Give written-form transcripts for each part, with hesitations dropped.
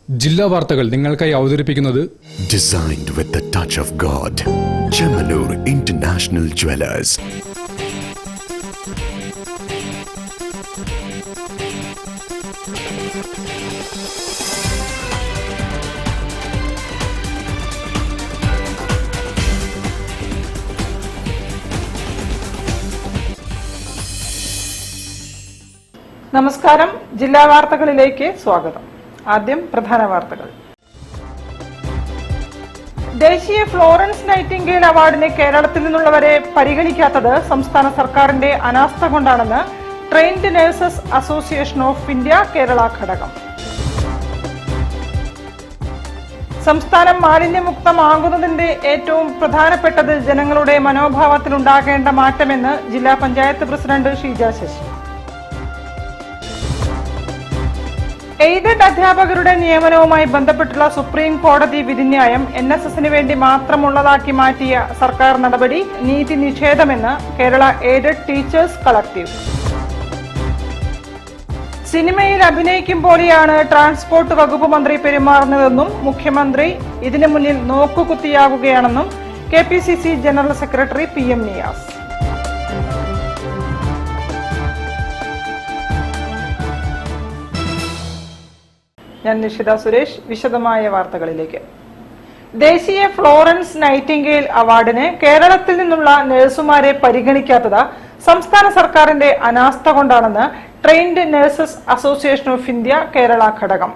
ജില്ലാ വാർത്തകൾ നിങ്ങൾക്കായി അവതരിപ്പിക്കുന്നത് Designed with the touch of God. Chemanur International Jewelers. നമസ്കാരം. ജില്ലാ വാർത്തകളിലേക്ക് സ്വാഗതം. ആദ്യം പ്രധാന വാർത്തകൾ. ദേശീയ ഫ്ലോറൻസ് നൈറ്റിംഗേൽ അവാർഡിന് കേരളത്തിൽ നിന്നുള്ളവരെ പരിഗണിക്കാത്തത് സംസ്ഥാന സർക്കാരിന്റെ അനാസ്ഥ കൊണ്ടാണെന്ന് trained nurses association of India Kerala ഘടകം. സംസ്ഥാനം മാലിന്യമുക്തമാകുന്നതിന്റെ ഏറ്റവും പ്രധാനപ്പെട്ടത് ജനങ്ങളുടെ മനോഭാവത്തിലുണ്ടാകേണ്ട മാറ്റമെന്ന് ജില്ലാ പഞ്ചായത്ത് പ്രസിഡന്റ് ഷീജ ശശി. എയ്ഡഡ് അധ്യാപകരുടെ നിയമനവുമായി ബന്ധപ്പെട്ടുള്ള സുപ്രീം കോടതി വിധിന്യായം NSSന് വേണ്ടി മാത്രമുള്ളതാക്കി മാറ്റിയ സർക്കാർ നടപടി നീതി നിഷേധമെന്ന് കേരള എയ്ഡഡ് ടീച്ചേഴ്സ് കളക്ടീവ്. സിനിമയിൽ അഭിനയിക്കും പോലെയാണ് ട്രാൻസ്പോർട്ട് വകുപ്പ് മന്ത്രി പെരുമാറുന്നതെന്നും മുഖ്യമന്ത്രി ഇതിനു മുന്നിൽ നോക്കുകുത്തിയാകുകയാണെന്നും KPCC general secretary PM Niyas. ഞാൻ നിഷിത സുരേഷ്. വിശദമായ വാർത്തകളിലേക്ക്. ദേശീയ ഫ്ലോറൻസ് നൈറ്റിംഗേൽ അവാർഡിന് കേരളത്തിൽ നിന്നുള്ള നഴ്സുമാരെ പരിഗണിക്കാത്തത് സംസ്ഥാന സർക്കാരിന്റെ അനാസ്ഥ കൊണ്ടാണെന്ന് trained nurses association of India Kerala ഘടകം.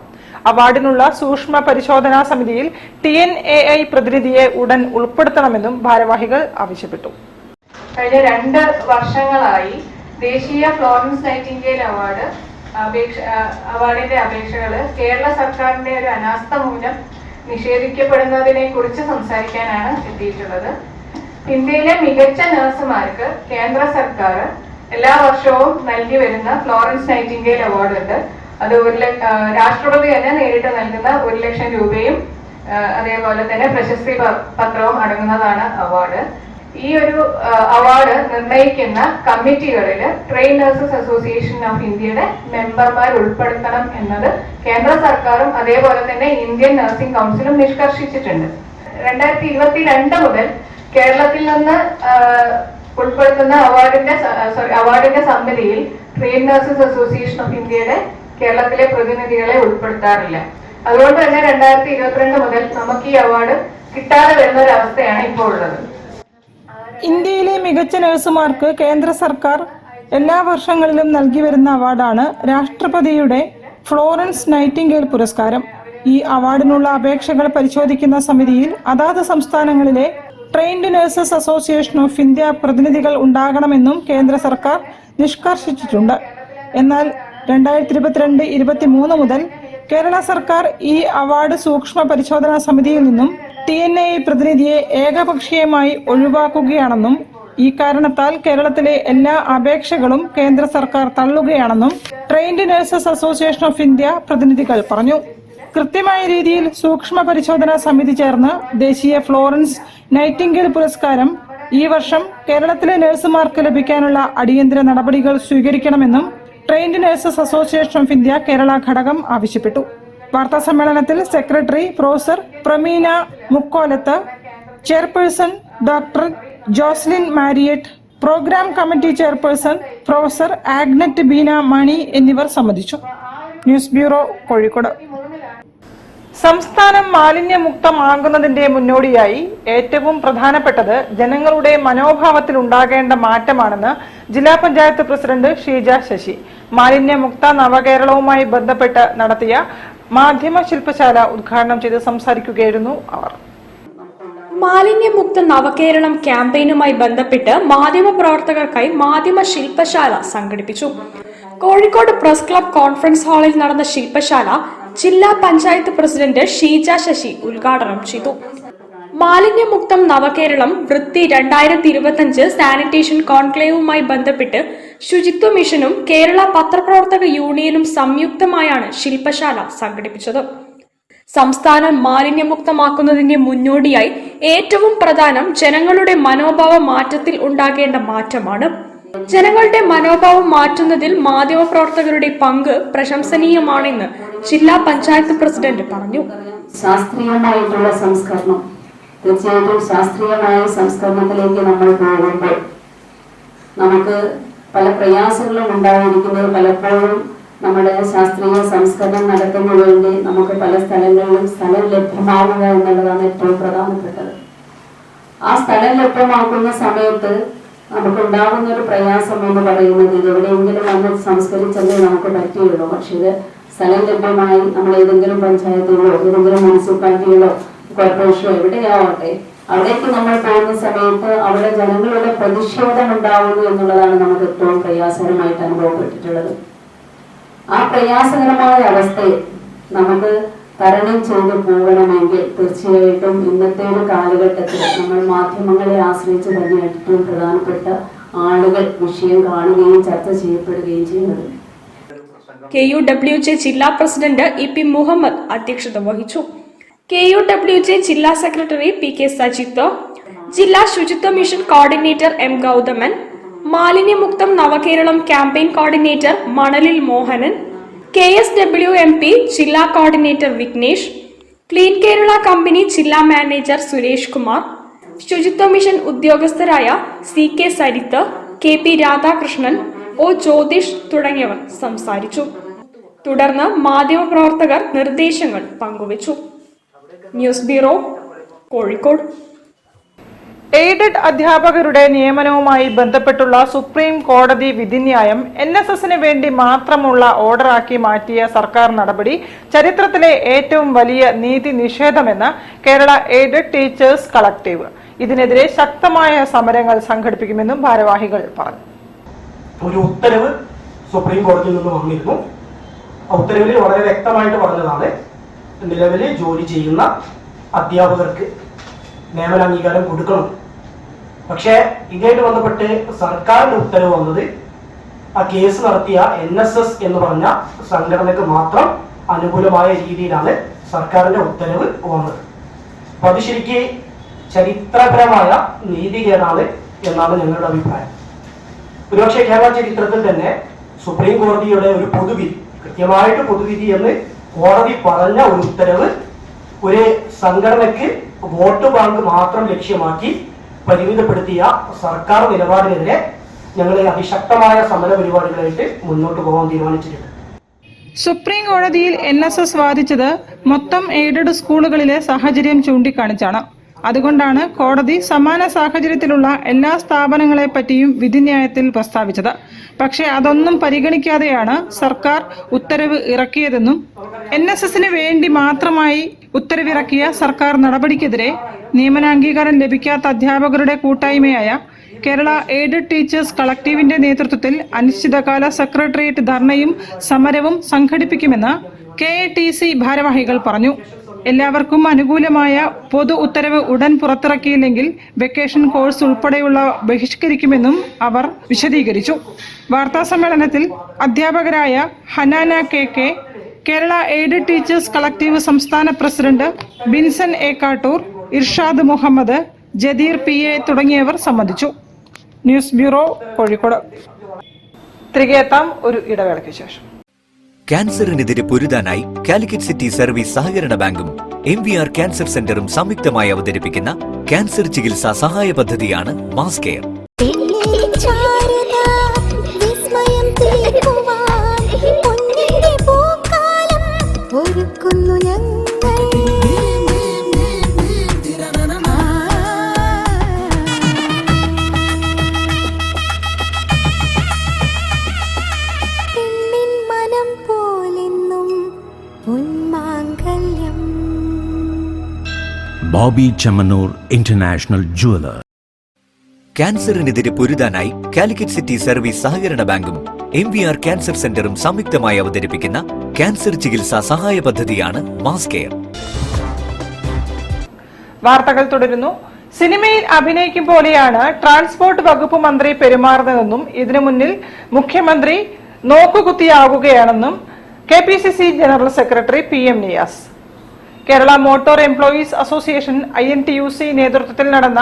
അവാർഡിനുള്ള സൂക്ഷ്മ പരിശോധനാ സമിതിയിൽ TNAI പ്രതിനിധിയെ ഉടൻ ഉൾപ്പെടുത്തണമെന്നും ഭാരവാഹികൾ ആവശ്യപ്പെട്ടു. കഴിഞ്ഞ 2 വർഷങ്ങളായി ദേശീയ ഫ്ലോറൻസ് നൈറ്റിംഗേൽ അവാർഡിന്റെ അപേക്ഷകൾ കേരള സർക്കാരിന്റെ ഒരു അനാസ്ഥ മൂലം നിഷേധിക്കപ്പെടുന്നതിനെ കുറിച്ച് സംസാരിക്കാനാണ് എത്തിയിട്ടുള്ളത്. ഇന്ത്യയിലെ മികച്ച നഴ്സുമാർക്ക് കേന്ദ്ര സർക്കാർ എല്ലാ വർഷവും നൽകി വരുന്ന ഫ്ലോറൻസ് നൈറ്റിംഗേൽ അവാർഡ് ഉണ്ട്. അത് രാഷ്ട്രപതി തന്നെ നേരിട്ട് നൽകുന്ന 1 ലക്ഷം രൂപയും അതേപോലെ തന്നെ പ്രശസ്തി പത്രവും അടങ്ങുന്നതാണ് അവാർഡ്. ഈ ഒരു അവാർഡ് നിർണയിക്കുന്ന കമ്മിറ്റികളിൽ ട്രെയിൻ നഴ്സസ് അസോസിയേഷൻ ഓഫ് ഇന്ത്യയുടെ മെമ്പർമാർ ഉൾപ്പെടുത്തണം എന്നത് കേന്ദ്ര സർക്കാരും അതേപോലെ തന്നെ ഇന്ത്യൻ നഴ്സിംഗ് കൗൺസിലും നിഷ്കർഷിച്ചിട്ടുണ്ട്. 2022 മുതൽ കേരളത്തിൽ നിന്ന് ഉൾപ്പെടുത്തുന്ന അവാർഡിന്റെ സമിതിയിൽ ട്രെയിൻ നഴ്സസ് അസോസിയേഷൻ ഓഫ് ഇന്ത്യയുടെ കേരളത്തിലെ പ്രതിനിധികളെ ഉൾപ്പെടുത്താറില്ല. അതുകൊണ്ട് തന്നെ 2022 മുതൽ നമുക്ക് ഈ അവാർഡ് കിട്ടാതെ വരുന്ന ഒരു അവസ്ഥയാണ് ഇപ്പോൾ ഉള്ളത്. ഇന്ത്യയിലെ മികച്ച നഴ്സുമാർക്ക് കേന്ദ്ര സർക്കാർ എല്ലാ വർഷങ്ങളിലും നൽകി വരുന്ന അവാർഡാണ് രാഷ്ട്രപതിയുടെ ഫ്ലോറൻസ് നൈറ്റിംഗേൽ പുരസ്കാരം. ഈ അവാർഡിനുള്ള അപേക്ഷകൾ പരിശോധിക്കുന്ന സമിതിയിൽ അതാത് സംസ്ഥാനങ്ങളിലെ trained nurses association of India പ്രതിനിധികൾ ഉണ്ടാകണമെന്നും കേന്ദ്ര സർക്കാർ നിഷ്കർഷിച്ചിട്ടുണ്ട്. എന്നാൽ 2022-23 മുതൽ കേരള സർക്കാർ ഈ അവാർഡ് സൂക്ഷ്മ പരിശോധനാ സമിതിയിൽ നിന്നും TNAI പ്രതിനിധിയെ ഏകപക്ഷീയമായി ഒഴിവാക്കുകയാണെന്നും ഈ കാരണത്താൽ കേരളത്തിലെ എല്ലാ അപേക്ഷകളും കേന്ദ്ര സർക്കാർ തള്ളുകയാണെന്നും trained nurses association of India പ്രതിനിധികൾ പറഞ്ഞു. കൃത്യമായ രീതിയിൽ സൂക്ഷ്മ പരിശോധനാ സമിതി ചേർന്ന് ദേശീയ ഫ്ലോറൻസ് നൈറ്റിംഗേൽ പുരസ്കാരം ഈ വർഷം കേരളത്തിലെ നഴ്സുമാർക്ക് ലഭിക്കാനുള്ള അടിയന്തര നടപടികൾ സ്വീകരിക്കണമെന്നും trained nurses association of India Kerala ഘടകം ആവശ്യപ്പെട്ടു. വാർത്താ സമ്മേളനത്തിൽ secretary professor Prameena Mukkolath, chairperson doctor Joslin Mariet, programme committee chairperson professor Agnet Beena Mani എന്നിവർ സംബന്ധിച്ചു. News bureau, Kozhikode. സംസ്ഥാനം മാലിന്യമുക്തമാകുന്നതിന്റെ മുന്നോടിയായി ഏറ്റവും പ്രധാനപ്പെട്ടത് ജനങ്ങളുടെ മനോഭാവത്തിൽ ഉണ്ടാകേണ്ട മാറ്റമാണെന്ന് ജില്ലാ പഞ്ചായത്ത് പ്രസിഡന്റ് ഷീജ ശശി മാലിന്യമുക്ത നവകേരളവുമായി ബന്ധപ്പെട്ട് നടത്തിയ മാധ്യമ ശില്പശാല ഉദ്ഘാടനം ചെയ്ത് സംസാരിക്കുകയായിരുന്നു അവർ. മാലിന്യമുക്ത നവകേരളം ക്യാമ്പയിനുമായി ബന്ധപ്പെട്ട് മാധ്യമപ്രവർത്തകർക്കായി മാധ്യമ ശില്പശാല സംഘടിപ്പിച്ചു. കോഴിക്കോട് പ്രസ് ക്ലബ് കോൺഫറൻസ് ഹാളിൽ നടന്ന ശില്പശാല ജില്ലാ പഞ്ചായത്ത് പ്രസിഡന്റ് ഷീജ ശശി ഉദ്ഘാടനം ചെയ്തു. മാലിന്യമുക്തം നവകേരളം വൃത്തി 2025 സാനിറ്റേഷൻ കോൺക്ലേവുമായി ബന്ധപ്പെട്ട് ശുചിത്വ മിഷനും കേരള പത്രപ്രവർത്തക യൂണിയനും സംയുക്തമായാണ് ശില്പശാല സംഘടിപ്പിച്ചത്. സംസ്ഥാനം മാലിന്യമുക്തമാക്കുന്നതിന്റെ മുന്നോടിയായി ഏറ്റവും പ്രധാനം ജനങ്ങളുടെ മനോഭാവ മാറ്റത്തിൽ ഉണ്ടാകേണ്ട മാറ്റമാണ്. ജനങ്ങളുടെ മനോഭാവം മാറ്റുന്നതിൽ മാധ്യമപ്രവർത്തകരുടെ പങ്ക് പ്രശംസനീയമാണെന്ന് ജില്ലാ പഞ്ചായത്ത് പ്രസിഡന്റ് പറഞ്ഞു. ശാസ്ത്രീയമായിട്ടുള്ള സംസ്കരണം, തീർച്ചയായിട്ടും ശാസ്ത്രീയമായ സംസ്കരണത്തിലേക്ക് നമ്മൾ പോകുമ്പോൾ നമുക്ക് പല പ്രയാസങ്ങളും ഉണ്ടായിരിക്കുന്നത് പലപ്പോഴും നമ്മുടെ ശാസ്ത്രീയ സംസ്കരണം നടത്തുന്നതിന് വേണ്ടി നമുക്ക് പല സ്ഥലങ്ങളിലും സ്ഥലം ലഭ്യമാവുക എന്നുള്ളതാണ് ഏറ്റവും പ്രധാനപ്പെട്ടത്. ആ സ്ഥലം ലഭ്യമാക്കുന്ന സമയത്ത് നമുക്കുണ്ടാകുന്ന ഒരു പ്രയാസം എന്ന് പറയുന്നത് എവിടെയെങ്കിലും വന്ന് സംസ്കരിച്ചല്ലേ നമുക്ക് പറ്റുകയുള്ളൂ. പക്ഷേ ഇത് സ്ഥലം ലഭ്യമായി നമ്മൾ ഏതെങ്കിലും പഞ്ചായത്തുകളോ ഏതെങ്കിലും മുനിസിപ്പാലിറ്റികളോ കോർപ്പറേഷനോ എവിടെയാവട്ടെ അവിടേക്ക് നമ്മൾ പോകുന്ന സമയത്ത് അവിടെ ജനങ്ങളുടെ പ്രതിഷേധം ഉണ്ടാവുന്നു എന്നുള്ളതാണ് നമുക്ക് ഏറ്റവും പ്രയാസകരമായിട്ട് അനുഭവപ്പെട്ടിട്ടുള്ളത്. ആ പ്രയാസകരമായ അവസ്ഥയെ നമുക്ക് തരണം ചെയ്ത് പോകണമെങ്കിൽ തീർച്ചയായിട്ടും ഇന്നത്തെ ഒരു കാലഘട്ടത്തിൽ നമ്മൾ മാധ്യമങ്ങളെ ആശ്രയിച്ച് തന്നെ ഏറ്റവും പ്രധാനപ്പെട്ട ആളുകൾ വിഷയം കാണുകയും ചർച്ച ചെയ്യപ്പെടുകയും ചെയ്യുന്നത്. KUWJ ജില്ലാ പ്രസിഡന്റ് EP മുഹമ്മദ് അധ്യക്ഷത വഹിച്ചു. KUWJ ജില്ലാ സെക്രട്ടറി PK സജിത്ത്, ജില്ലാ ശുചിത്വ മിഷൻ കോർഡിനേറ്റർ M ഗൗതമൻ, മാലിന്യമുക്തം Navakeralam campaign coordinator Manalil Mohanan, KSWMP ജില്ലാ coordinator Vignesh, clean Kerala company ജില്ലാ മാനേജർ സുരേഷ് കുമാർ, ശുചിത്വ മിഷൻ ഉദ്യോഗസ്ഥരായ CK Sarith, KP Radhakrishnan, O Jyothish തുടങ്ങിയവർ സംസാരിച്ചു. തുടർന്ന് മാധ്യമപ്രവർത്തകർ നിർദ്ദേശങ്ങൾ പങ്കുവച്ചു. News bureau, Kozhikode. എയ്ഡഡ് അധ്യാപകരുടെ നിയമനവുമായി ബന്ധപ്പെട്ടുള്ള സുപ്രീം കോടതി വിധിന്യായം NSSന് വേണ്ടി മാത്രമുള്ള ഓർഡറാക്കി മാറ്റിയ സർക്കാർ നടപടി ചരിത്രത്തിലെ ഏറ്റവും വലിയ നീതി നിഷേധമെന്ന് കേരള എയ്ഡഡ് ടീച്ചേഴ്സ് കളക്ടീവ്. ഇതിനെതിരെ ശക്തമായ സമരങ്ങൾ സംഘടിപ്പിക്കുമെന്നും ഭാരവാഹികൾ പറഞ്ഞു. ഒരു ഉത്തരവ് സുപ്രീം കോടതിയിൽ നിന്ന് വന്നിരുന്നു. ആ ഉത്തരവിൽ വളരെ വ്യക്തമായിട്ട് പറഞ്ഞതാണ് നിലവിൽ ജോലി ചെയ്യുന്ന അധ്യാപകർക്ക് നിയമനാംഗീകാരം കൊടുക്കണം. പക്ഷേ ഇതുമായിട്ട് ബന്ധപ്പെട്ട് സർക്കാരിന്റെ ഉത്തരവ് വന്നത് ആ കേസ് നടത്തിയ NSS എന്ന് പറഞ്ഞ സംഘടനക്ക് മാത്രം അനുകൂലമായ രീതിയിലാണ് സർക്കാരിന്റെ ഉത്തരവ് വന്നത്. അപ്പൊ അത് ശരിക്ക് ചരിത്രപരമായ നീതികേടാണ് എന്നാണ് ഞങ്ങളുടെ അഭിപ്രായം. ഒരുപക്ഷെ കേരള ചരിത്രത്തിൽ തന്നെ സുപ്രീം കോടതിയുടെ ഒരു പൊതുവിധി, കൃത്യമായിട്ട് പൊതുവിധി എന്ന് കോടതി പറഞ്ഞ ഒരു ഉത്തരവ് ഒരു സംഘടനയ്ക്ക് വോട്ട് ബാങ്ക് മാത്രം ലക്ഷ്യമാക്കി പരിമിതപ്പെടുത്തിയ സർക്കാർ നിലപാടിനെതിരെ ഞങ്ങൾ അതിശക്തമായ സമര പരിപാടികളായിട്ട് മുന്നോട്ട് പോകാൻ തീരുമാനിച്ചിട്ടുണ്ട്. സുപ്രീം കോടതിയിൽ NSS വാദിച്ചത് മൊത്തം എയ്ഡഡ് സ്കൂളുകളിലെ സാഹചര്യം ചൂണ്ടിക്കാണിച്ചാണ്. അതുകൊണ്ടാണ് കോടതി സമാന സാഹചര്യത്തിലുള്ള എല്ലാ സ്ഥാപനങ്ങളെ പറ്റിയും വിധിന്യായത്തിൽ പ്രസ്താവിച്ചത്. പക്ഷേ അതൊന്നും പരിഗണിക്കാതെയാണ് സർക്കാർ ഉത്തരവ് ഇറക്കിയതെന്നും NSSന് വേണ്ടി മാത്രമായി ഉത്തരവിറക്കിയ സർക്കാർ നടപടിക്കെതിരെ നിയമനാംഗീകാരം ലഭിക്കാത്ത അധ്യാപകരുടെ കൂട്ടായ്മയായ കേരള എയ്ഡഡ് ടീച്ചേഴ്സ് കളക്ടീവിന്റെ നേതൃത്വത്തിൽ അനിശ്ചിതകാല സെക്രട്ടേറിയറ്റ് ധർണയും സമരവും സംഘടിപ്പിക്കുമെന്ന് KATC ഭാരവാഹികൾ പറഞ്ഞു. എല്ലാവർക്കും അനുകൂലമായ പൊതു ഉത്തരവ് ഉടൻ പുറത്തിറക്കിയില്ലെങ്കിൽ വെക്കേഷൻ കോഴ്സ് ഉൾപ്പെടെയുള്ള ബഹിഷ്കരിക്കുമെന്നും അവർ വിശദീകരിച്ചു. വാർത്താസമ്മേളനത്തിൽ അധ്യാപകരായ Hanana KK, Kerala aided teachers collective സംസ്ഥാന president Binson A Kattoor, Irshad Muhammad, Jadeer PA തുടങ്ങിയവർ സംബന്ധിച്ചു. News bureau, Kozhikode. തിരികെ എത്താം ഒരു ഇടവേളയ്ക്ക് ശേഷം. ക്യാൻസറിനെതിരെ പൊരുതാനായി കാലിക്കറ്റ് സിറ്റി സർവീസ് സഹകരണ ബാങ്കും MVR ക്യാൻസർ സെന്ററും സംയുക്തമായി അവതരിപ്പിക്കുന്ന ക്യാൻസർ ചികിത്സാ സഹായ പദ്ധതിയാണ് mass care. Boby Chemmanur international jeweller. ക്യാൻസറിനെതിരെ പൊരുതാനായി കാലിക്കറ്റ് സിറ്റി സർവീസ് സഹകരണ ബാങ്കും MVR ക്യാൻസർ സെന്ററും സംയുക്തമായി അവതരിപ്പിക്കുന്ന ക്യാൻസർ ചികിത്സാ സഹായ പദ്ധതിയാണ് മാസ് കെയർ. വാർത്തകൾ തുടരുന്നു. സിനിമയിൽ അഭിനയിക്കും പോലെയാണ് ട്രാൻസ്പോർട്ട് വകുപ്പ് മന്ത്രി പെരുമാറുന്നതെന്നും ഇതിനു മുന്നിൽ മുഖ്യമന്ത്രി നോക്കുകുത്തിയാകുകയാണെന്നും KPCC general secretary PM Niyas. Kerala motor employees association INTUC നേതൃത്വത്തിൽ നടന്ന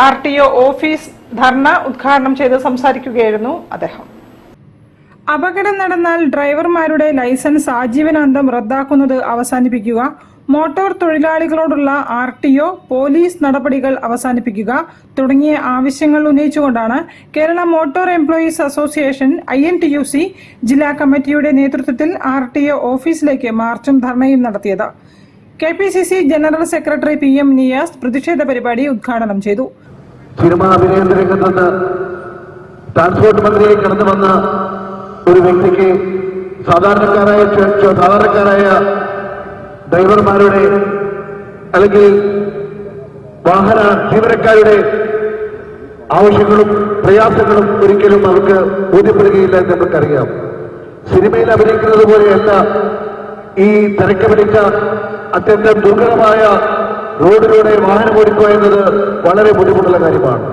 RTO ഓഫീസ് ധർണ ഉദ്ഘാടനം ചെയ്ത് സംസാരിക്കുകയായിരുന്നു അദ്ദേഹം. അപകടം നടന്നാൽ ഡ്രൈവർമാരുടെ ലൈസൻസ് ആജീവനാന്തം റദ്ദാക്കുന്നത് അവസാനിപ്പിക്കുക, മോട്ടോർ തൊഴിലാളികളോടുള്ള RTO, പോലീസ് നടപടികൾ അവസാനിപ്പിക്കുക തുടങ്ങിയ ആവശ്യങ്ങൾ ഉന്നയിച്ചുകൊണ്ടാണ് Kerala motor employees association INTUC ജില്ലാ കമ്മിറ്റിയുടെ നേതൃത്വത്തിൽ RTO ഓഫീസിലേക്ക് മാർച്ചും ധർണയും നടത്തിയത്. KPCC general secretary PM Niyas പ്രതിഷേധ പരിപാടി ഉദ്ഘാടനം ചെയ്തു. സിനിമാ അഭിനയ രംഗത്ത് ട്രാൻസ്പോർട്ട് മന്ത്രിയായി കടന്നു വന്ന ഒരു വ്യക്തിക്ക് സാധാരണക്കാരായ ഡ്രൈവർമാരുടെ അല്ലെങ്കിൽ വാഹന ജീവനക്കാരുടെ ആവശ്യങ്ങളും പ്രയാസങ്ങളും ഒരിക്കലും അവർക്ക് ബോധ്യപ്പെടുകയില്ല എന്ന് നമുക്കറിയാം. സിനിമയിൽ അഭിനയിക്കുന്നത് പോലെയല്ല ഈ തിരക്ക് പിടിച്ച അത്യന്തം ദുർഘടമായ റോഡിലൂടെ വാഹനം ഓടിക്കുക എന്നത് വളരെ ബുദ്ധിമുട്ടുള്ള കാര്യമാണ്.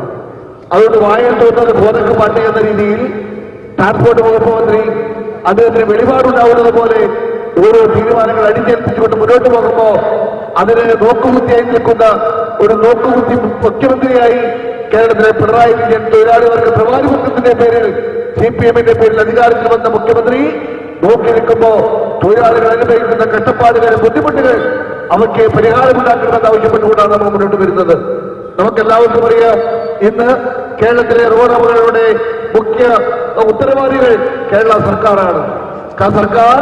അതുകൊണ്ട് വായന തോന്നുന്നത് ബോധക്ക് പാട്ട് എന്ന രീതിയിൽ ട്രാൻസ്പോർട്ട് വകുപ്പ് മന്ത്രി അദ്ദേഹത്തിന് വെളിപാടുണ്ടാവുന്നത് പോലെ ഓരോ തീരുമാനങ്ങൾ അടിച്ചേൽപ്പിച്ചുകൊണ്ട് മുന്നോട്ട് പോകുമ്പോൾ അതിന് നോക്കുകുത്തിയായി നിൽക്കുന്ന ഒരു നോക്കുകുത്തി മുഖ്യമന്ത്രിയായി കേരളത്തിലെ പിണറായി വിജയൻ തൊഴിലാളികൾക്ക് പ്രവാദിപത്രത്തിന്റെ പേരിൽ CPM-ന്റെ പേരിൽ അധികാരത്തിൽ വന്ന മുഖ്യമന്ത്രി നോക്കി നിൽക്കുമ്പോ തൊഴിലാളികൾ അനുഭവിക്കുന്ന കഷ്ടപ്പാടുകൾ, ബുദ്ധിമുട്ടുകൾ അവർക്ക് പരിഹാരമുണ്ടാക്കണമെന്ന് ആവശ്യപ്പെട്ടുകൊണ്ടാണ് നമ്മൾ മുന്നോട്ട് വരുന്നത്. നമുക്കെല്ലാവർക്കും അറിയാം, ഇന്ന് കേരളത്തിലെ റോഡ് അപകടങ്ങളുടെ മുഖ്യ ഉത്തരവാദികൾ കേരള സർക്കാരാണ്. സർക്കാർ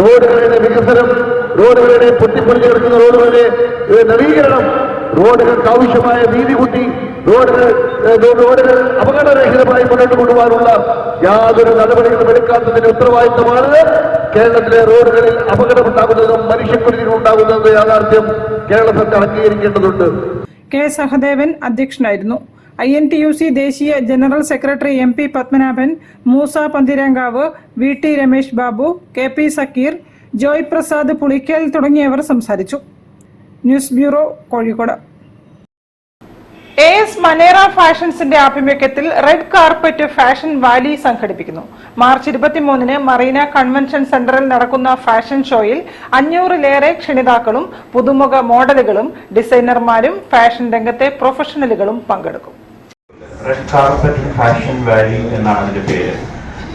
റോഡുകളുടെ വികസനം, റോഡുകളുടെ പൊട്ടിപ്പൊളിഞ്ഞു കിടക്കുന്ന റോഡുകളുടെ നവീകരണം, റോഡുകൾക്ക് ആവശ്യമായ വീതി കൂട്ടി റോഡുകൾ അപകടരഹിതമായി മുന്നോട്ട് കൊണ്ടുപോകാനുള്ള യാതൊരു നടപടികളും എടുക്കാത്തതിന്റെ ഉത്തരവാദിത്തമാണ് കേരളത്തിലെ റോഡുകളിൽ അപകടമുണ്ടാകുന്നതും മനുഷ്യക്കുരുതികൾ ഉണ്ടാകുന്നതും യാഥാർത്ഥ്യം കേരള സർക്കാർ അംഗീകരിക്കേണ്ടതുണ്ട്. K. സഹദേവൻ അധ്യക്ഷനായിരുന്നു. INTUC ദേശീയ general secretary MP Padmanabhan, Moosa Pantheerankavu, VT Ramesh Babu, KP Zakir, Joy Prasad Pulikkal തുടങ്ങിയവർ സംസാരിച്ചു. News bureau, Kozhikode. AS മനേറ ഫാഷൻസിന്റെ ആഭിമുഖ്യത്തിൽ റെഡ് കാർപ്പറ്റ് ഫാഷൻ വാലി സംഘടിപ്പിക്കുന്നു. മാർച്ച് 23-ന് മറീന കൺവെൻഷൻ സെന്ററിൽ നടക്കുന്ന ഫാഷൻ ഷോയിൽ 500-ലേറെ ക്ഷണിതാക്കളും പുതുമുഖ മോഡലുകളും ഡിസൈനർമാരും ഫാഷൻ രംഗത്തെ പ്രൊഫഷണലുകളും പങ്കെടുക്കും. റെഡ് കാർപ്പറ്റ് ഫാഷൻ വാലി എന്നാണ് അതിന്റെ പേര്.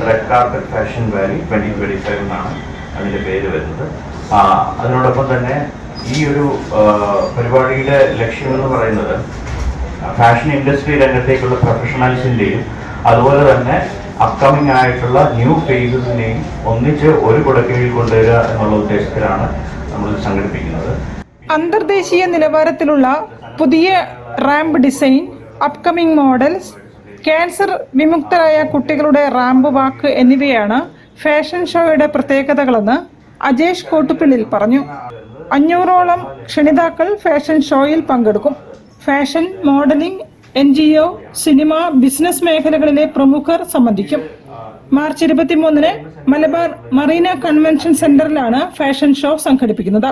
റെഡ് കാർപ്പറ്റ് ഫാഷൻ വാലി 2025 എന്നാണ് അതിന്റെ പേര് വരുന്നത്. അതിനോടൊപ്പം തന്നെ ഈ ഒരു പരിപാടിയുടെ ലക്ഷ്യമെന്ന് പറയുന്നത് ഫാഷൻ ഇൻഡസ്ട്രി രംഗത്തേക്കുള്ള പ്രൊഫഷണൽസിന്റെയും അതുപോലെ തന്നെ അപ്കമിംഗ് ആയിട്ടുള്ള ന്യൂ ഫേസസിനെയും ഒന്നിച്ച് ഒരു കുടക്കീഴിൽ കൊണ്ടുവരിക എന്നുള്ള ഉദ്ദേശത്തിലാണ് നമ്മൾ സംഘടിപ്പിക്കുന്നത്. അന്തർദേശീയ നിലവാരത്തിലുള്ള പുതിയ ramp design, upcoming models, cancer വിമുക്തരായ കുട്ടികളുടെ റാമ്പ് വാക്ക് എന്നിവയാണ് ഫാഷൻ ഷോയുടെ പ്രത്യേകതകളെന്ന് അജേഷ് കോട്ടുപിള്ളിൽ പറഞ്ഞു. 500ഓളം ക്ഷണിതാക്കൾ ഫാഷൻ ഷോയിൽ പങ്കെടുക്കും. Fashion, modelling, NGO, cinema, business മേഖലകളിലെ പ്രമുഖർ സംബന്ധിക്കും. മാർച്ച് 23-ന് മലബാർ മറീന കൺവെൻഷൻ സെന്ററിലാണ് ഫാഷൻ ഷോ സംഘടിപ്പിക്കുന്നത്.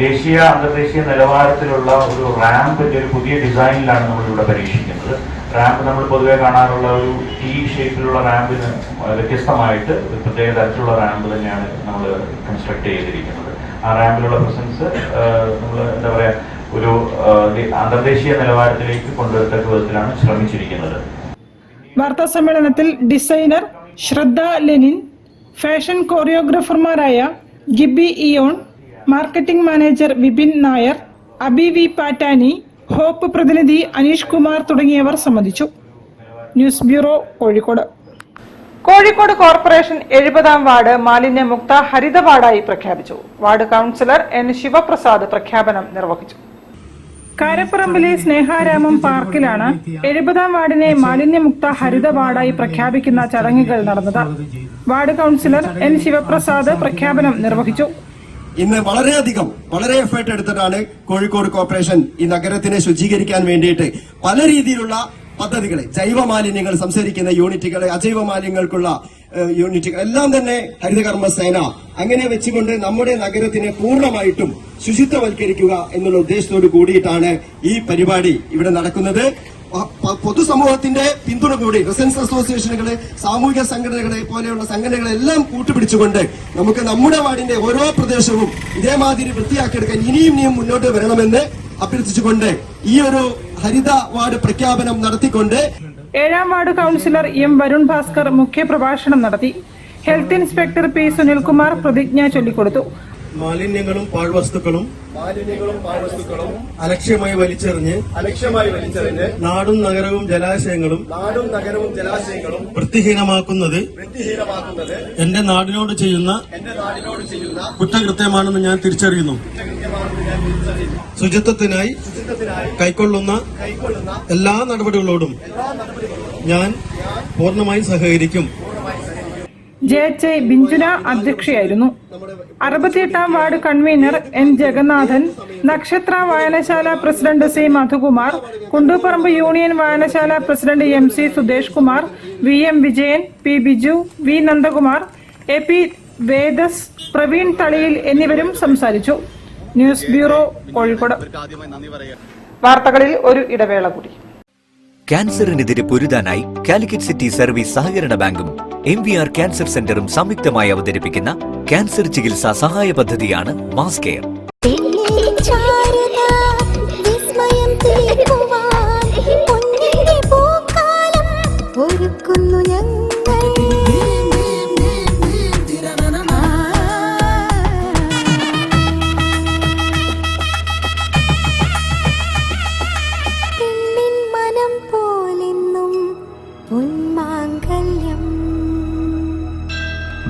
ദേശീയ അന്തർദേശീയ നിലവാരത്തിലുള്ള ഒരു റാമ്പിന്റെ ഒരു പുതിയ ഡിസൈനിലാണ് നമ്മളിവിടെ പരീക്ഷിക്കുന്നത്. റാമ്പ് നമ്മൾ പൊതുവെ കാണാറുള്ള ഒരു T ഷേപ്പിലുള്ള റാമ്പിന് വ്യത്യസ്തമായിട്ട് ഒരു പ്രത്യേക തരത്തിലുള്ള റാമ്പ് തന്നെയാണ് നമ്മൾ കൺസ്ട്രക്ട് ചെയ്തിരിക്കുന്നത്. ആ റാമ്പിലുള്ള പ്രസൻസ് നമ്മൾ എന്താ പറയാ ഒരു അന്തർദേശീയ നിലവാരത്തിലേക്ക് കൊണ്ടുവരത്തക്ക വിധത്തിലാണ് ശ്രമിച്ചിരിക്കുന്നത്. വാർത്താ സമ്മേളനത്തിൽ ഡിസൈനർ ശ്രദ്ധ ലെനിൻ, ഫാഷൻ കോറിയോഗ്രാഫർമാരായ Gibi Eon, marketing manager Vipin Nair, Abi V Pattani, Hope പ്രതിനിധി അനീഷ് കുമാർ തുടങ്ങിയവർ സംബന്ധിച്ചു. News bureau, Kozhikode. Kozhikode corporation 70-ാം വാർഡ് മാലിന്യമുക്ത ഹരിത വാർഡായി പ്രഖ്യാപിച്ചു. Ward councillor N. ശിവപ്രസാദ് പ്രഖ്യാപനം നിർവഹിച്ചു. കാരപ്പറമ്പിലെ സ്നേഹാരാമം പാർക്കിലാണ് 70-ാം വാർഡിനെ മാലിന്യമുക്ത ഹരിത വാർഡായി പ്രഖ്യാപിക്കുന്ന ചടങ്ങുകൾ നടന്നത്. Ward councillor N. ശിവപ്രസാദ് പ്രഖ്യാപനം നിർവഹിച്ചു. ഇന്ന് വളരെ എഫേർട്ട് എടുത്തിട്ടാണ് കോഴിക്കോട് കോർപ്പറേഷൻ ഈ നഗരത്തിനെ ശുചീകരിക്കാൻ വേണ്ടിയിട്ട് പല രീതിയിലുള്ള പദ്ധതികളെ, ജൈവ മാലിന്യങ്ങൾ സംസ്കരിക്കുന്ന യൂണിറ്റുകളെ, അജൈവ മാലിന്യങ്ങൾക്കുള്ള യൂണിറ്റുകൾ എല്ലാം തന്നെ ഹരിതകർമ്മ സേന അങ്ങനെ വെച്ചുകൊണ്ട് നമ്മുടെ നഗരത്തിനെ പൂർണ്ണമായിട്ടും ശുചിത്വവൽക്കരിക്കുക എന്നുള്ള ഉദ്ദേശത്തോട് കൂടിയിട്ടാണ് ഈ പരിപാടി ഇവിടെ നടക്കുന്നത്. പൊതുസമൂഹത്തിന്റെ പിന്തുണ കൂടി റെസിഡൻസ് അസോസിയേഷനുകളെ, സാമൂഹിക സംഘടനകളെ പോലെയുള്ള സംഘടനകളെല്ലാം കൂട്ടുപിടിച്ചുകൊണ്ട് നമുക്ക് നമ്മുടെ വാർഡിന്റെ ഓരോ പ്രദേശവും ഇതേമാതിരി വൃത്തിയാക്കിയെടുക്കാൻ ഇനിയും മുന്നോട്ട് വരണമെന്ന് അഭ്യർത്ഥിച്ചുകൊണ്ട് ഈ ഒരു ഹരിത വാർഡ് പ്രഖ്യാപനം നടത്തിക്കൊണ്ട് 7ാം ward councillor M Varun Bhaskar മുഖ്യപ്രഭാഷണം നടത്തി. ഹെൽത്ത് ഇൻസ്പെക്ടർ പി സുനിൽകുമാർ പ്രതിജ്ഞ ചൊല്ലിക്കൊടുത്തു. മാലിന്യങ്ങളും പാഴ്വസ്തുക്കളും അലക്ഷ്യമായി വലിച്ചെറിഞ്ഞ് നാടും നഗരവും ജലാശയങ്ങളും വൃത്തിഹീനമാക്കുന്നത് എന്റെ നാടിനോട് ചെയ്യുന്ന കുറ്റകൃത്യമാണെന്ന് ഞാൻ തിരിച്ചറിയുന്നു. ശുചിത്വത്തിനായി കൈക്കൊള്ളുന്ന എല്ലാ നടപടികളോടും ഞാൻ പൂർണ്ണമായും സഹകരിക്കും. JH ബിഞ്ചുന അധ്യക്ഷയായിരുന്നു. 68ാം ward convener N Jagannathan, Nakshatra വായനശാല president C Madhukumar, Kundupparamba union വായനശാല president MC Sudesh Kumar, VM Vijayan, P Biju, V Nandakumar, AP Vedas, Praveen Thaliyil എന്നിവരും സംസാരിച്ചു. News bureau, Kozhikode. വാർത്തകളിൽ ഒരു ഇടവേള കൂടി. ക്യാൻസറിനെതിരെ പൊരുതാനായി കാലിക്കറ്റ് സിറ്റി സർവീസ് സഹകരണ ബാങ്കും MVR ക്യാൻസർ സെന്ററും സംയുക്തമായി അവതരിപ്പിക്കുന്ന ക്യാൻസർ ചികിത്സാ സഹായ പദ്ധതിയാണ് mass care.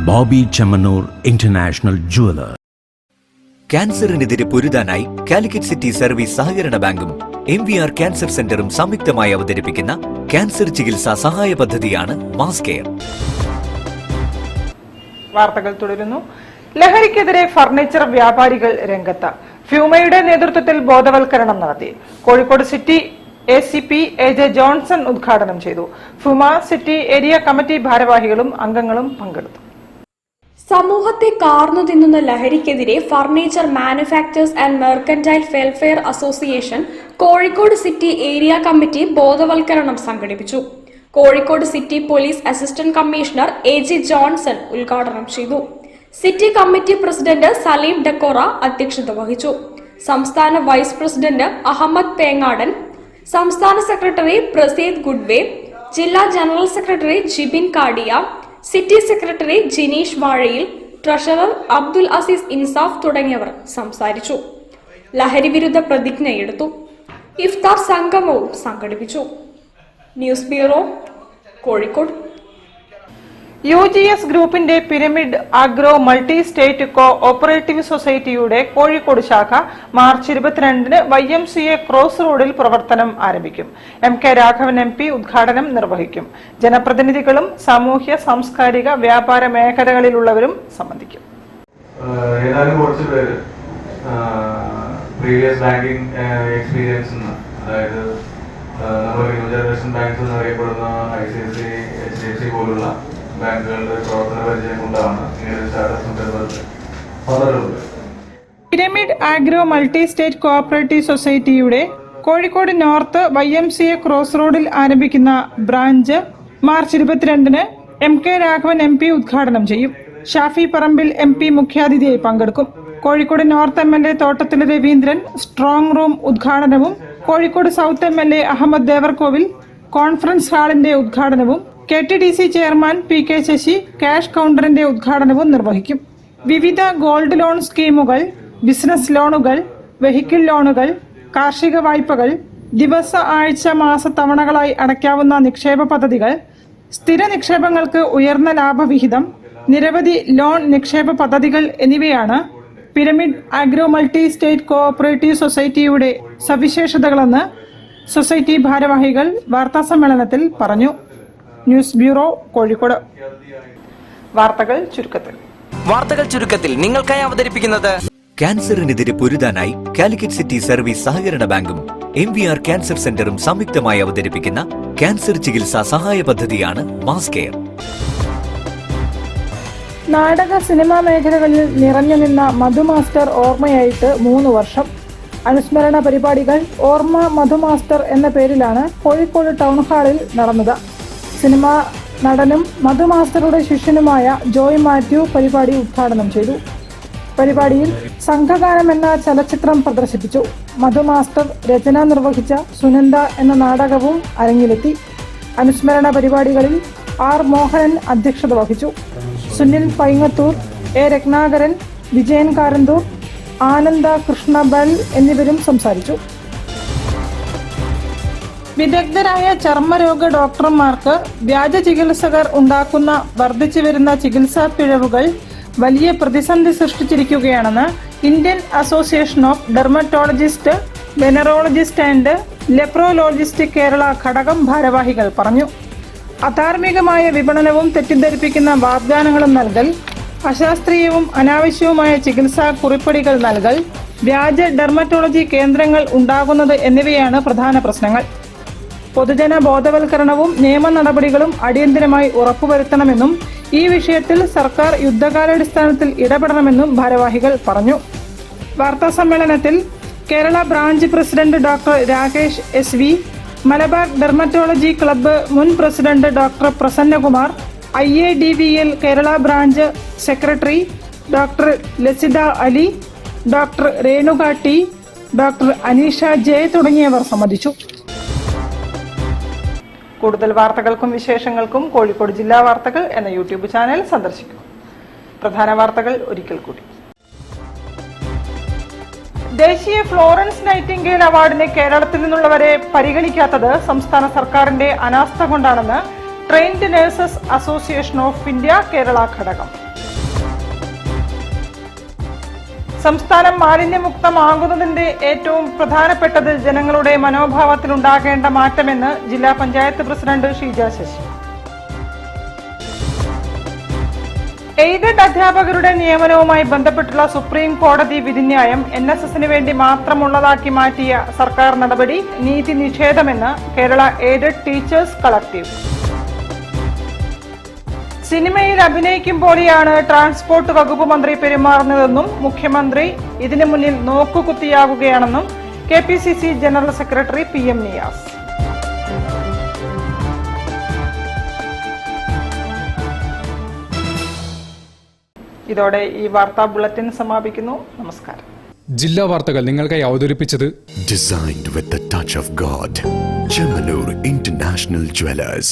Boby Chemmanur international jeweller. ക്യാൻസറിനെതിരെ പൊരുതാനായി കാലിക്കറ്റ് സിറ്റി സർവീസ് സഹകരണ ബാങ്കും MVR ക്യാൻസർ സെന്ററും സംയുക്തമായി അവതരിപ്പിക്കുന്ന ക്യാൻസർ ചികിത്സാ സഹായ പദ്ധതിയാണ് മാസ് കെയർ. വാർത്തകൾ തുടരുന്നു. ലഹരിക്കെതിരെ ഫർണിച്ചർ വ്യാപാരികൾ രംഗത്ത്. ഫ്യൂമയുടെ നേതൃത്വത്തിൽ ബോധവൽക്കരണം നടത്തി. Kozhikode city ACP AJ Johnson ഉദ്ഘാടനം ചെയ്തു. ഫുമ സിറ്റി ഏരിയ കമ്മിറ്റി ഭാരവാഹികളും അംഗങ്ങളും പങ്കെടുത്തു. സമൂഹത്തെ കാർന്നു തിന്നുന്ന ലഹരിക്കെതിരെ furniture manufacturers and mercantile welfare association Kozhikode city area committee ബോധവൽക്കരണം സംഘടിപ്പിച്ചു. Kozhikode city police assistant commissioner AJ Johnson ഉദ്ഘാടനം ചെയ്തു. സിറ്റി കമ്മിറ്റി പ്രസിഡന്റ് സലീം ഡക്കോറ അധ്യക്ഷത വഹിച്ചു. സംസ്ഥാന വൈസ് പ്രസിഡന്റ് അഹമ്മദ് പേങ്ങാടൻ, സംസ്ഥാന സെക്രട്ടറി പ്രസീദ് ഗുഡ്വേ, ജില്ലാ general secretary Jibin Kadiya, city secretary Jineesh Vazhayil, treasurer Abdul Azeez Insaf തുടങ്ങിയവർ സംസാരിച്ചു. ലഹരി വിരുദ്ധ പ്രതിജ്ഞയെടുത്തു. ഇഫ്താർ സംഗമവും സംഘടിപ്പിച്ചു. News bureau, Kozhikode. UGS ഗ്രൂപ്പിന്റെ pyramid agro multi state co operative സൊസൈറ്റിയുടെ കോഴിക്കോട് ശാഖ മാർച്ച് 22-ന് YMCA ക്രോസ് റോഡിൽ പ്രവർത്തനം ആരംഭിക്കും. MK രാഘവൻ MP ഉദ്ഘാടനം നിർവഹിക്കും. ജനപ്രതിനിധികളും സാമൂഹ്യ സാംസ്കാരിക വ്യാപാര മേഖലകളിലുള്ളവരും സംബന്ധിക്കും. ഏതാനും കുറച്ച് പേര് പ്രീവിയസ് ബാങ്കിങ് എക്സ്പീരിയൻസ്, അതായത് നമ്മൾ ന്യൂ ജനറേഷൻ ബാങ്ക്സ് എന്നറിയപ്പെടുന്ന ICICI, HDFC പോലുള്ള ബാങ്കുകളുടെ പ്രവർത്തന പരിചയം കൊണ്ടാണ് ഇങ്ങനെ സ്റ്റാർട്ടപ്പ് വന്നിട്ടുള്ളത്. Pyramid agro multi state cooperative സൊസൈറ്റിയുടെ കോഴിക്കോട് നോർത്ത് YMCA ക്രോസ് റോഡിൽ ആരംഭിക്കുന്ന ബ്രാഞ്ച് മാർച്ച് 22-ന് MK രാഘവൻ MP ഉദ്ഘാടനം ചെയ്യും. ഷാഫി പറമ്പിൽ MP മുഖ്യാതിഥിയായി പങ്കെടുക്കും. Kozhikode north MLA Thottathil Raveendran strong room ഉദ്ഘാടനവും, Kozhikode south MLA Ahammed Devarkovil conference ഹാളിന്റെ ഉദ്ഘാടനവും, KTDC chairman PK Sasi cash കൗണ്ടറിന്റെ ഉദ്ഘാടനവും നിർവഹിക്കും. വിവിധ ഗോൾഡ് ലോൺ സ്കീമുകൾ, ബിസിനസ് ലോണുകൾ, വെഹിക്കിൾ ലോണുകൾ, കാർഷിക വായ്പകൾ, ദിവസ ആഴ്ച മാസ തവണകളായി അടയ്ക്കാവുന്ന നിക്ഷേപ പദ്ധതികൾ, സ്ഥിര നിക്ഷേപങ്ങൾക്ക് ഉയർന്ന ലാഭവിഹിതം, നിരവധി ലോൺ നിക്ഷേപ പദ്ധതികൾ എന്നിവയാണ് pyramid agro multi state cooperative സൊസൈറ്റിയുടെ സവിശേഷതകളെന്ന് സൊസൈറ്റി ഭാരവാഹികൾ വാർത്താസമ്മേളനത്തിൽ പറഞ്ഞു. News bureau, Kozhikode. വാർത്തകൾ ചുരുക്കത്തിൽ നിങ്ങൾക്കായി അവതരിപ്പിക്കുന്നത് ക്യാൻസറിനെതിരെ പൊരുതാനായി കാലിക്കറ്റ് സിറ്റി സർവീസ് സഹകരണ ബാങ്കും MVR ക്യാൻസർ സെന്ററും സംയുക്തമായി അവതരിപ്പിക്കുന്ന ക്യാൻസർ ചികിത്സാ സഹായ പദ്ധതിയാണ് മാസ് കെയർ. നാടക സിനിമാ മേഖലകളിൽ നിറഞ്ഞു നിന്ന മധു മാസ്റ്റർ ഓർമ്മയായിട്ട് 3 വർഷം. അനുസ്മരണ പരിപാടികൾ ഓർമ്മ മധു മാസ്റ്റർ എന്ന പേരിലാണ് കോഴിക്കോട് ടൗൺ ഹാളിൽ നടന്നത്. സിനിമാ നടനും മധു മാസ്റ്ററുടെ ശിഷ്യനുമായ ജോയ് മാത്യു പരിപാടി ഉദ്ഘാടനം ചെയ്തു. പരിപാടിയിൽ സംഘഗാനം എന്ന ചലച്ചിത്രം പ്രദർശിപ്പിച്ചു. മധു മാസ്റ്റർ രചന നിർവഹിച്ച സുനന്ദ എന്ന നാടകവും അരങ്ങിലെത്തി. അനുസ്മരണ പരിപാടികളിൽ ആർ മോഹനൻ അധ്യക്ഷത വഹിച്ചു. സുനിൽ പൈങ്ങത്തൂർ, എ രത്നാകരൻ, വിജയൻ കാരന്തൂർ, ആനന്ദ കൃഷ്ണബൽ എന്നിവരും സംസാരിച്ചു. വിദഗ്ധരായ ചർമ്മരോഗ ഡോക്ടർമാർക്ക് വ്യാജ ചികിത്സകർ ഉണ്ടാക്കുന്ന വർദ്ധിച്ചുവരുന്ന ചികിത്സാ പിഴവുകൾ വലിയ പ്രതിസന്ധി സൃഷ്ടിച്ചിരിക്കുകയാണെന്ന് Indian association of dermatologist, venereologist and leprologist Kerala ഘടകം ഭാരവാഹികൾ പറഞ്ഞു. അധാർമികമായ വിപണനവും തെറ്റിദ്ധരിപ്പിക്കുന്ന വാഗ്ദാനങ്ങളും നൽകൽ, അശാസ്ത്രീയവും അനാവശ്യവുമായ ചികിത്സാ കുറിപ്പടികൾ നൽകൽ, വ്യാജ ഡെർമറ്റോളജി കേന്ദ്രങ്ങൾ ഉണ്ടാകുന്നത് എന്നിവയാണ് പ്രധാന പ്രശ്നങ്ങൾ. പൊതുജന ബോധവൽക്കരണവും നിയമ നടപടികളും അടിയന്തരമായി ഉറപ്പുവരുത്തണമെന്നും ഈ വിഷയത്തിൽ സർക്കാർ യുദ്ധകാലാടിസ്ഥാനത്തിൽ ഇടപെടണമെന്നും ഭാരവാഹികൾ പറഞ്ഞു. വാർത്താസമ്മേളനത്തിൽ Kerala branch president doctor Rakesh SV, Malabar dermatology club മുൻ president doctor Prasannakumar, IADVL Kerala branch secretary doctor Lasitha Ali, doctor Renuka T, doctor Aneesha J തുടങ്ങിയവർ സംബന്ധിച്ചു. കൂടുതൽ വാർത്തകൾക്കും വിശേഷങ്ങൾക്കും കോഴിക്കോട് ജില്ലാ വാർത്തകൾ എന്ന യൂട്യൂബ് ചാനൽ സന്ദർശിക്കുക. പ്രധാന വാർത്തകൾ ഒരിക്കൽ കൂടി. ദേശീയ ഫ്ലോറൻസ് നൈറ്റിംഗേൽ അവാർഡിന് കേരളത്തിൽ നിന്നുള്ളവരെ പരിഗണിക്കാത്തത് സംസ്ഥാന സർക്കാരിന്റെ അനാസ്ഥ കൊണ്ടാണെന്ന് trained nurses association of India Kerala ഘടകം. സംസ്ഥാനം മാലിന്യമുക്തമാകുന്നതിന്റെ ഏറ്റവും പ്രധാനപ്പെട്ടത് ജനങ്ങളുടെ മനോഭാവത്തിലുണ്ടാകേണ്ട മാറ്റമെന്ന് ജില്ലാ പഞ്ചായത്ത് പ്രസിഡന്റ് ഷീജ ശശി. എയ്ഡഡ് അധ്യാപകരുടെ നിയമനവുമായി ബന്ധപ്പെട്ടുള്ള സുപ്രീം കോടതി വിധിന്യായം NSSന് വേണ്ടി മാത്രമുള്ളതാക്കി മാറ്റിയ സർക്കാർ നടപടി നീതി നിഷേധമെന്ന് കേരള എയ്ഡഡ് ടീച്ചേഴ്സ് കളക്ടീവ്. സിനിമയിൽ അഭിനയിക്കുമ്പോഴെയാണ് ട്രാൻസ്പോർട്ട് വകുപ്പ് മന്ത്രി പെരുമാറുന്നതെന്നും മുഖ്യമന്ത്രി ഇതിനു മുന്നിൽ നോക്കുകുത്തിയാകുകയാണെന്നും KPCC general secretary PM Niyas. ഇതോടെ ഈ വാർത്താ ബുള്ളറ്റിൻ സമാപിക്കുന്നു. നമസ്കാരം. ജില്ലാ വാർത്തകൾ നിങ്ങൾക്കായി അവതരിപ്പിച്ചത് Designed with the touch of God. Chemanur International Jewelers.